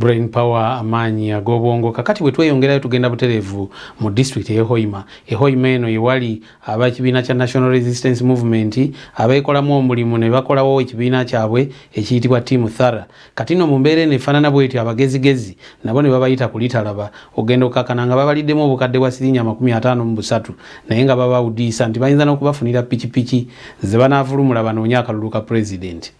brain power amaanyi ag'obwongo. Kakati bwe tweyongerayo tugenda butereevu mu district y'Ehoima. Ehoima eno yewali ab'ekibiina kya National Resistance Movement abeekolamu omulimu ne bakolawo ekibiina kyabwe ekiyitibwa Team Thara. Kati no mu mbeera eno efaanana bw'etyo abagezigezi nabo ne babayita kulitalaba. Ogenda okkakkana nga babaliddemu obukadde bwa siringi 53 naye nga babawudiisa nti bayinza n'okubafunira pikipiki ze banaavulumula banoonye akalulu ka pulezidenti.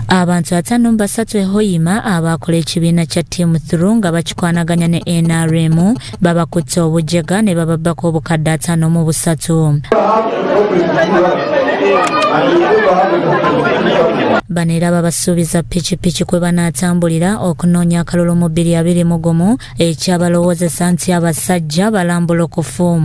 Abantu 53 Ehoima abaakola ekibiina kya Team Through nga bakikwanaganya ne NRM babakutte obujega ne bababbako obukadde 53. Bano era babasuubiza pikipiki kwe banaatambulira okunoonya akalulu mu 2021 ekyabalowoozesa nti abasajja balambulokofu.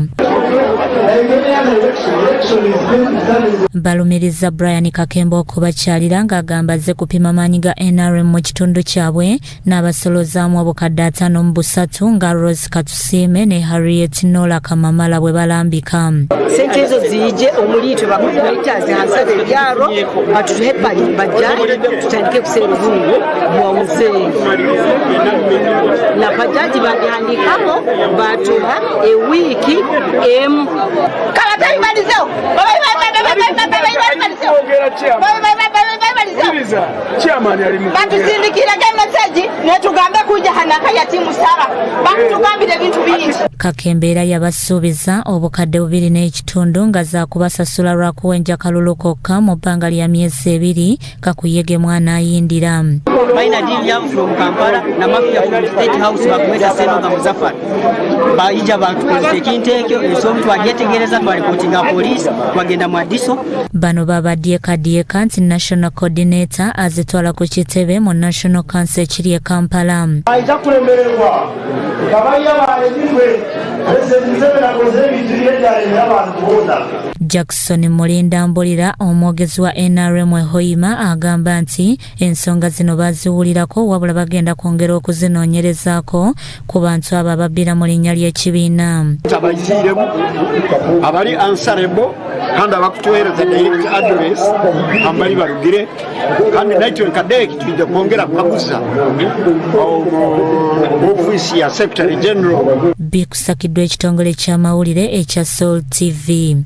Balumiriza Brian Kakembo okubakyalira ng'agamba azze kupima maanyi ga NRM mu kitundu kyabwe n'abasolozaamu obukadde 53 nga Rose Katusiime ne Harriet Nola Kamamala bwe balambika. Sente ezo ziije omuliitwe bakubaitazi hansaze ebyaro batutuhe bajjaji tutandike kuseera obulungu bwawuzee na bajaji bagihandikamo batuha ewiiki emu kabatali balizeo batusindikiraga meseji netugambe kuja hanaka ya Team Thara bakutugambira ebintu bingi. Kakembeera yabasuubiza obukadde 2.5 nga za kubasasula lwa kuwenja kalulu kokka mu bbanga lya myezi 2 kakuyege mwana ayindira. Baina deal ya from Kampala na mafia from State House bakumeta seno nga Muzafari baija batukozesa ekinteekyo ensobi twagetegereza twalipotinga poliisi twagenda mu Adiso. Bano babadde Kadieka nti National Coordinator azitwala ku kitebe mu National Council ekiri e Kampala. Aija kulemererwa kabaya balebirwe Jackson Mulinda Mbolira omwogezi wa NRM Ehoima agamba nti ensonga zino baziwulirako wabula bagenda kwongera okuzinoonyerezaako ku bantu abo ababbira mu linnya ly'ekibiina. Abali answerable kandi abakutuweereza direct address ambali balugire kandi nakyo nkadde kitujja kwongera kubaguza ofiisi ya Secretary General. Bikusakiddwa ekitongole ky'amawulire ekya Soul TV.